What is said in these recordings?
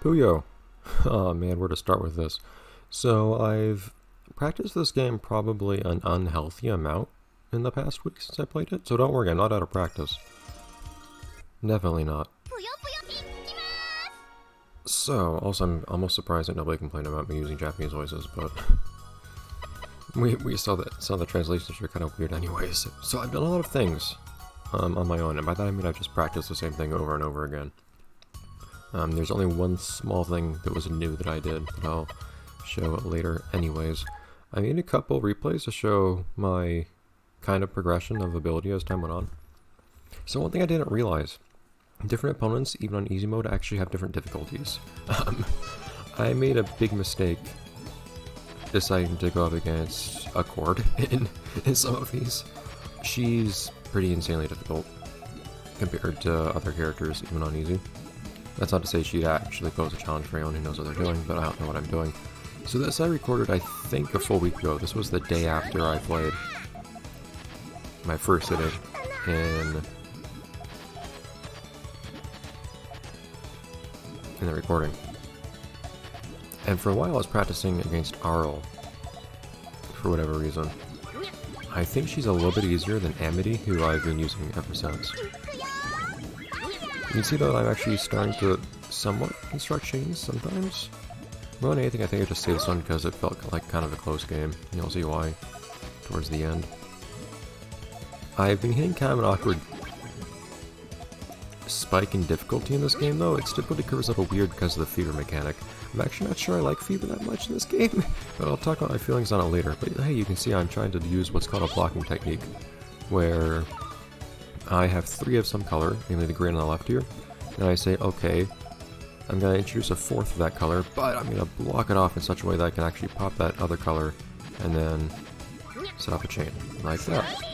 Puyo. Oh man, where to start with this? So I've practiced this game probably an unhealthy amount in the past week since I played it, so don't worry, I'm not out of practice. Definitely not. So, also I'm almost surprised that nobody complained about me using Japanese voices, but we saw that some of the translations are kind of weird anyways. So I've done a lot of things on my own, and by that I mean I've just practiced the same thing over and over again. There's only one small thing that was new that I did that I'll show later anyways. I made a couple replays to show my kind of progression of ability as time went on. So one thing I didn't realize, different opponents, even on easy mode, actually have different difficulties. I made a big mistake deciding to go up against a Cord in some of these. She's pretty insanely difficult compared to other characters, even on easy. That's not to say she'd actually pose a challenge for anyone who knows what they're doing, but I don't know what I'm doing. So this I recorded, I think, a full week ago. This was the day after I played my first sitting in the recording. And for a while I was practicing against Arl, for whatever reason. I think she's a little bit easier than Amity, who I've been using ever since. You can see that I'm actually starting to somewhat construct chains sometimes. More than anything, I think I just saved this one because it felt like kind of a close game. And you'll see why towards the end. I've been hitting kind of an awkward spike in difficulty in this game though. Its difficulty curves up a weird because of the fever mechanic. I'm actually not sure I like fever that much in this game, but I'll talk about my feelings on it later. But hey, you can see I'm trying to use what's called a blocking technique, where I have three of some color, namely the green on the left here, and I say, okay, I'm going to introduce a fourth of that color, but I'm going to block it off in such a way that I can actually pop that other color and then set up a chain, like that.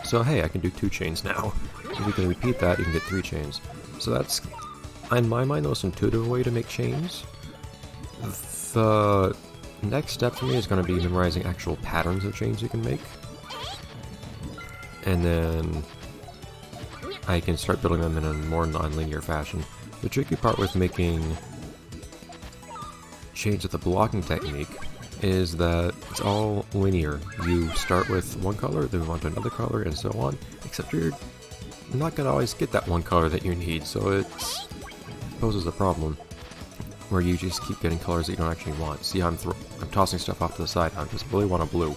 So hey, I can do 2 chains now. If you can repeat that, you can get 3 chains. So that's, in my mind, the most intuitive way to make chains. The next step for me is going to be memorizing actual patterns of chains you can make. And then I can start building them in a more non-linear fashion. The tricky part with making chains with the blocking technique is that it's all linear. You start with one color, then move on to another color, and so on, except you're not going to always get that one color that you need, so it poses a problem where you just keep getting colors that you don't actually want. See how I'm tossing stuff off to the side. I just really want a blue.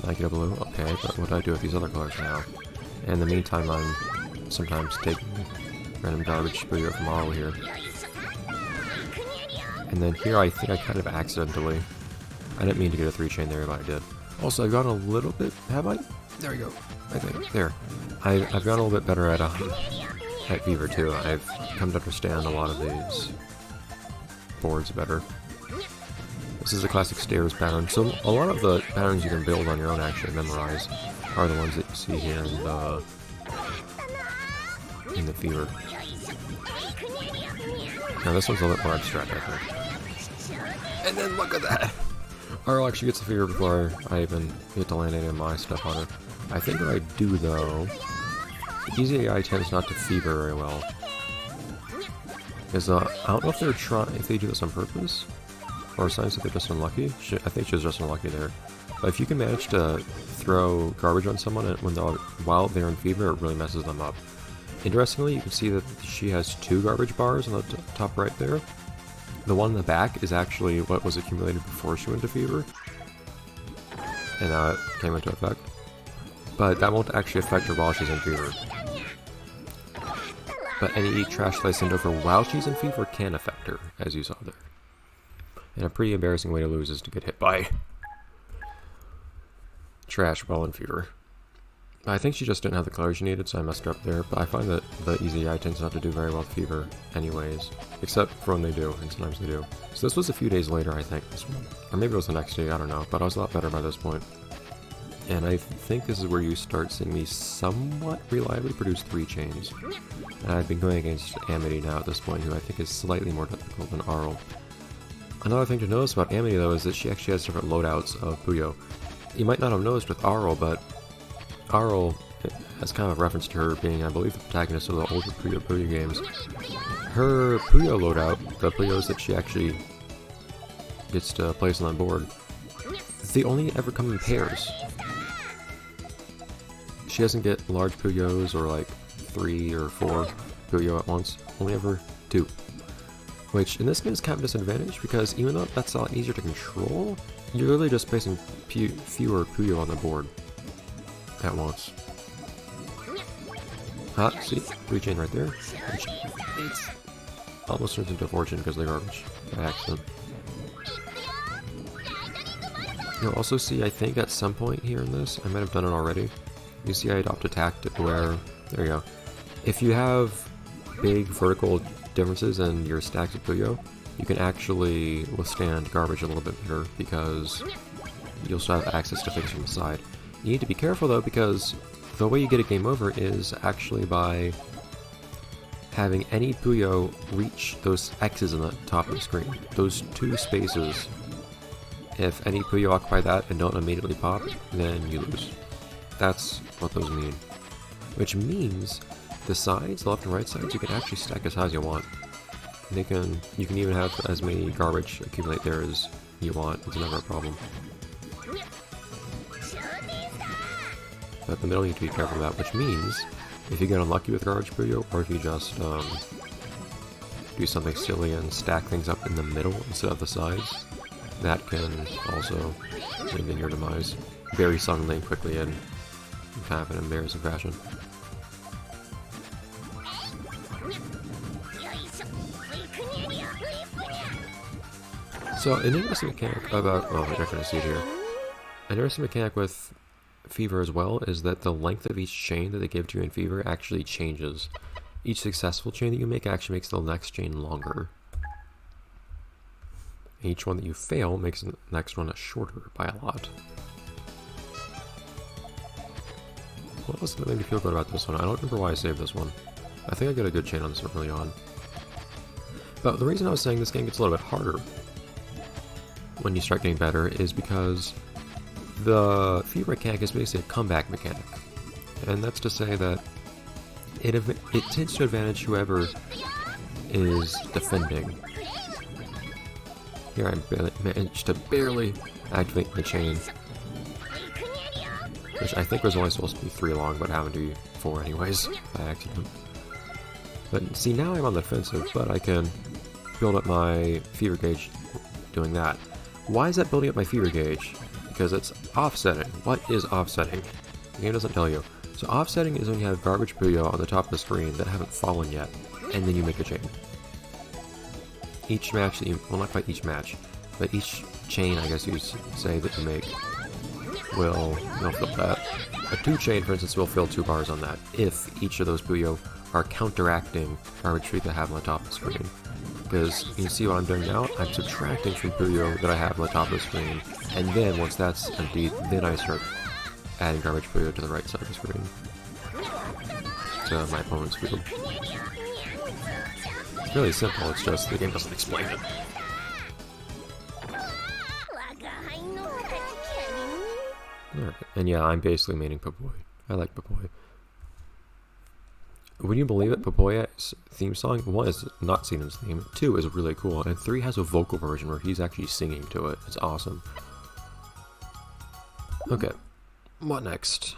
I get a blue? Okay, but what do I do with these other colors now? In the meantime, I'm sometimes taking random garbage Puyo from Arl here. And then here I think I kind of accidentally, I didn't mean to get a 3 chain there, but I did. Also, I've gotten a little bit, have I? There we go, I think, there. I've gotten a little bit better at Fever too. I've come to understand a lot of these boards better. This is a classic stairs pattern, so a lot of the patterns you can build on your own actually memorize are the ones that you see here in the Fever. Now this one's a little more abstract, I think. And then look at that! Arl actually gets a fever before I even get to land any of my stuff on her. I think what I do though, the easy AI tends not to fever very well. Is I don't know if if they do this on purpose, or signs that they're just unlucky. I think she's just unlucky there. But if you can manage to throw garbage on someone while they're in fever, it really messes them up. Interestingly, you can see that she has 2 garbage bars on the top right there. The one in the back is actually what was accumulated before she went to fever, and now it came into effect. But that won't actually affect her while she's in fever. But any trash that I send over while she's in fever can affect her, as you saw there. And a pretty embarrassing way to lose is to get hit by trash while in fever. I think she just didn't have the color she needed, so I messed her up there, but I find that the easy AI tends not to do very well with fever anyways, except for when they do, and sometimes they do. So this was a few days later, I think, this one. Or maybe it was the next day, I don't know, but I was a lot better by this point. And I think this is where you start seeing me somewhat reliably produce 3 chains. And I've been going against Amity now at this point, who I think is slightly more difficult than Arl. Another thing to notice about Amity though is that she actually has different loadouts of Puyo. You might not have noticed with Arl, but Arl, as kind of a reference to her being, I believe, the protagonist of the older Puyo games, her Puyo loadout, the Puyos that she actually gets to place on the board, they only ever come in pairs. She doesn't get large Puyos or like 3 or 4 Puyo at once, only ever 2. Which in this game is kind of a disadvantage because even though that's a lot easier to control, you're literally just placing fewer Puyo on the board at once. Ah, see? 3 chain right there. It's almost turns into a fortune because of the garbage by accident. You'll also see, I think at some point here in this, I might have done it already. You see I adopt a tactic where, there you go. If you have big vertical differences in your stacks of Puyo, you can actually withstand garbage a little bit better because you'll still have access to things from the side. You need to be careful though because the way you get a game over is actually by having any Puyo reach those X's on the top of the screen. Those 2 spaces, if any Puyo occupy that and don't immediately pop, then you lose. That's what those mean. Which means the sides, the left and right sides, you can actually stack as high as you want. You can even have as many garbage accumulate there as you want. It's never a problem. But the middle you need to be careful of that, which means if you get unlucky with garbage Puyo, or if you just do something silly and stack things up in the middle instead of the sides, that can also end in your demise very suddenly and quickly and kind of an embarrassing fashion. So an interesting mechanic about, well, you're not going to see it here. An interesting mechanic with Fever as well is that the length of each chain that they give to you in Fever actually changes. Each successful chain that you make actually makes the next chain longer. Each one that you fail makes the next one shorter by a lot. What else made me feel good about this one? I don't remember why I saved this one. I think I got a good chain on this one early on. But the reason I was saying this game gets a little bit harder when you start getting better is because the Fever mechanic is basically a comeback mechanic. And that's to say that it tends to advantage whoever is defending. Here I managed to barely activate the chain, which I think was only supposed to be 3 long, but happened to be 4 anyways, by accident. But see, now I'm on the defensive, but I can build up my Fever gauge doing that. Why is that building up my Fever gauge? Because it's offsetting. What is offsetting? The game doesn't tell you. So offsetting is when you have garbage Puyo on the top of the screen that haven't fallen yet, and then you make a chain. Each match that you, well, not quite each match, but each chain, I guess you'd say, that you make will fill that. A 2 chain, for instance, will fill 2 bars on that if each of those Puyo are counteracting garbage Puyo that have on the top of the screen. Because you see what I'm doing now? I'm subtracting from Puyo that I have on the top of the screen, and then once that's empty, then I start adding garbage Puyo to the right side of the screen to my opponent's field. It's really simple, it's just the game doesn't explain it. Alright, and yeah, I'm basically maining Puyo. I like Puyo. Would you believe it? Puyo's theme song, 1 is not seen in his theme, 2 is really cool, and 3 has a vocal version where he's actually singing to it. It's awesome. Okay, what next?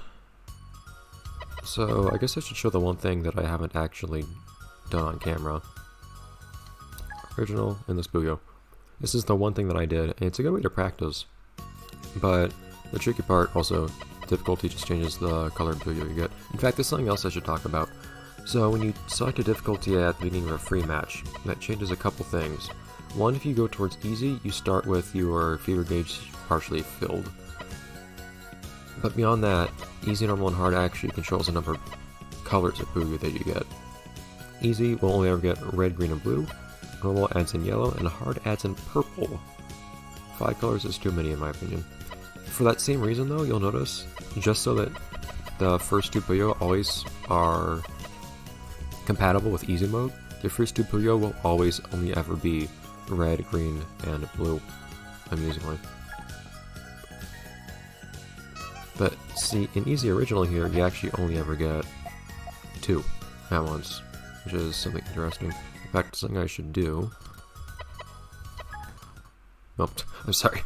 So, I guess I should show the one thing that I haven't actually done on camera. Original in this Puyo. This is the one thing that I did, and it's a good way to practice. But the tricky part, also, difficulty just changes the color of Puyo you get. In fact, there's something else I should talk about. So when you select a difficulty at the beginning of a free match, that changes a couple things. One, if you go towards easy, you start with your Fever gauge partially filled. But beyond that, easy, normal, and hard actually controls the number of colors of Puyo that you get. Easy will only ever get red, green, and blue. Normal adds in yellow, and hard adds in purple. 5 colors is too many in my opinion. For that same reason though, you'll notice, just so that the first 2 Puyo always are compatible with easy mode, the first 2 Puyo will always only ever be red, green, and blue, amusingly. But see, in easy original here, you actually only ever get 2 at once. which is something interesting. In fact, something I should do. Oh, I'm sorry.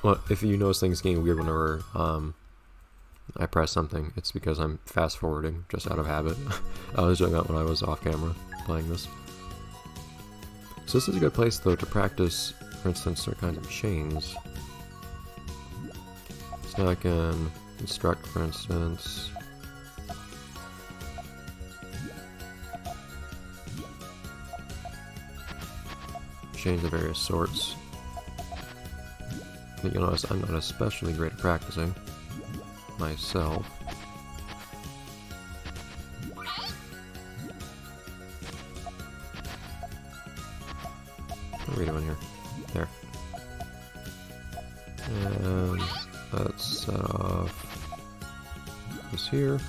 Well, if you notice things getting weird whenever I press something, it's because I'm fast forwarding just out of habit. I was doing that when I was off camera playing this. So this is a good place though to practice, for instance, certain kinds of chains. So I can construct, for instance, chains of various sorts. You'll notice I'm not especially great at practicing myself. What are we doing here? There. And let's set off this here,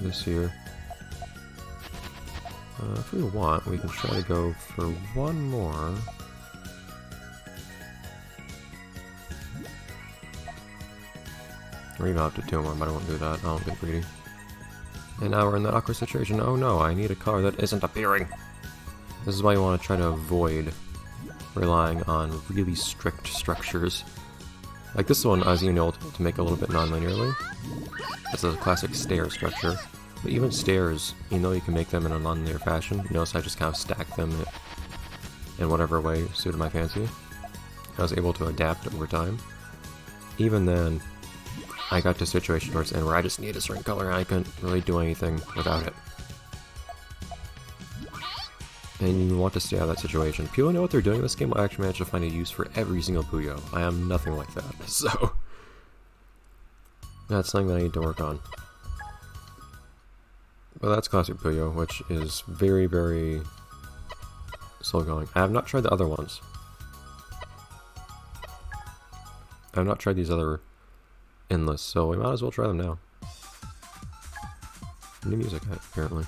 this here. If we want, we can try to go for one more. Or even up to 2 more, but I won't do that. I won't get greedy. And now we're in that awkward situation. Oh no, I need a color that isn't appearing. This is why you want to try to avoid relying on really strict structures. Like this one, I was even able to make a little bit non-linearly. This is a classic stair structure. But even stairs, you know you can make them in a non-linear fashion. You notice I just kind of stack them in whatever way suited my fancy. I was able to adapt over time. Even then, I got to a situation towards the end where I just need a certain color and I couldn't really do anything without it. And you want to stay out of that situation. People who know what they're doing in this game will actually manage to find a use for every single Puyo. I am nothing like that, so that's something that I need to work on. But that's classic Puyo, which is very, very slow going. I have not tried the other ones. I have not tried these other endless, so we might as well try them now. New music, apparently.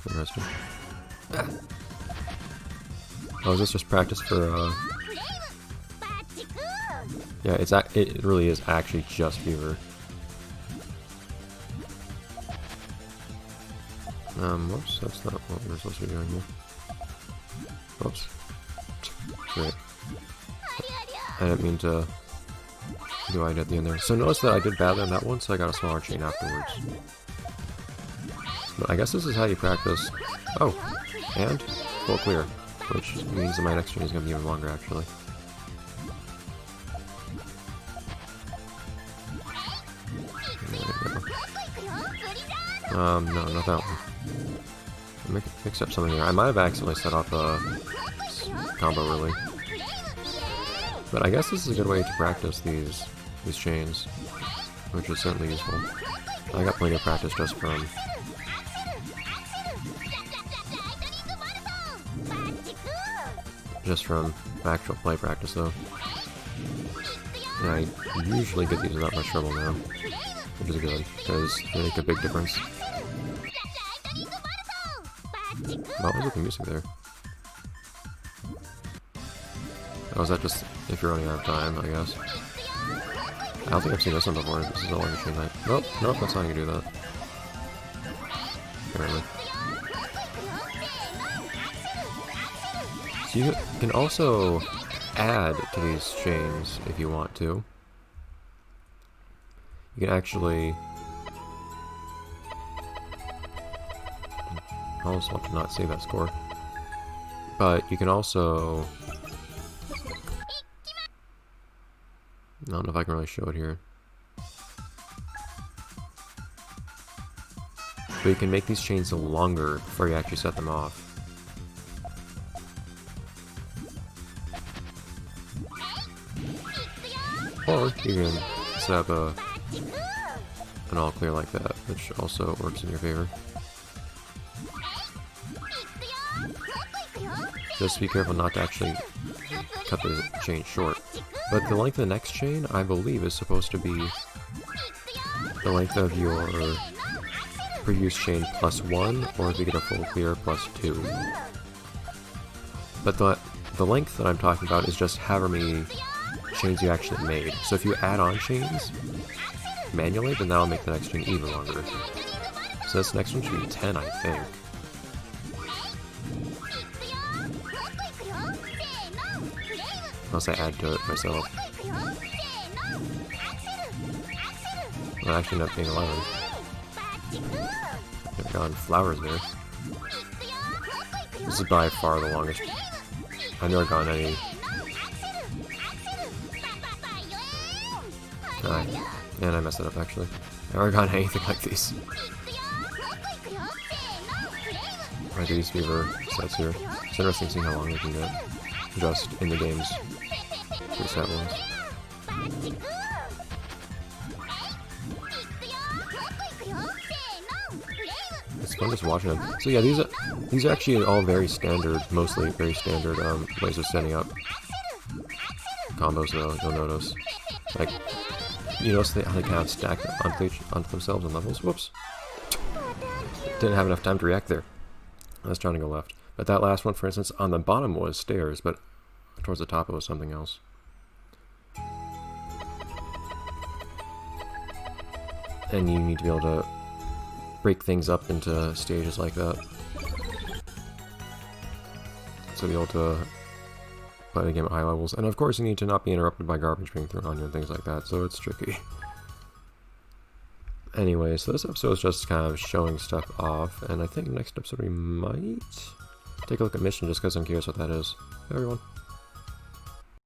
Interesting. Ah. Oh, is this just practice for, yeah, it really is actually just Fever. Whoops, that's not what we're supposed to be doing here. Whoops. Great. I didn't mean to do what I did at the end there. So notice that I did badly on that one, so I got a smaller chain afterwards. But I guess this is how you practice. Oh, and full clear, which means that my next chain is going to be even longer, actually. There we go. No, not that one. Mix up something here. I might have accidentally set off a combo, really. But I guess this is a good way to practice these chains, which is certainly useful. I got plenty of practice just from actual play practice, though. And I usually get these without much trouble now, which is good, because they make a big difference. What was with the music there? Oh, is that just if you're running out of time, I guess? I don't think I've seen this one before. This is a long machine night. Nope, nope, that's not how you do that. Apparently. So you can also add to these chains if you want to. You can actually... I almost want to not save that score. But you can also... I don't know if I can really show it here. But you can make these chains longer before you actually set them off. Or you can set up an all clear like that, which also works in your favor. Just be careful not to actually cut the chain short. But the length of the next chain, I believe, is supposed to be the length of your previous chain plus 1, or if you get a full clear, plus 2. But the length that I'm talking about is just however many chains you actually made. So if you add on chains manually, then that'll make the next chain even longer. So this next one should be 10, I think. Unless I add to it myself. Well, actually not being allowed. I've gotten flowers there. This is by far the longest. I've never gotten any. And I messed it up actually. I've never gotten anything like these. Like these fever sets here. It's interesting seeing how long they can get. Just in the games. Reset ones. It's fun just watching them. So yeah, these are actually all very standard, mostly very standard ways of setting up combos though, you'll notice. Like, you notice how they kind of stack onto themselves on levels. Whoops. Didn't have enough time to react there. I was trying to go left. But that last one, for instance, on the bottom was stairs, but towards the top it was something else. And you need to be able to break things up into stages like that. So be able to play the game at high levels. And of course you need to not be interrupted by garbage being thrown on you and things like that, so it's tricky. Anyway, so this episode is just kind of showing stuff off, and I think next episode we might take a look at mission just because I'm curious what that is. Hey everyone.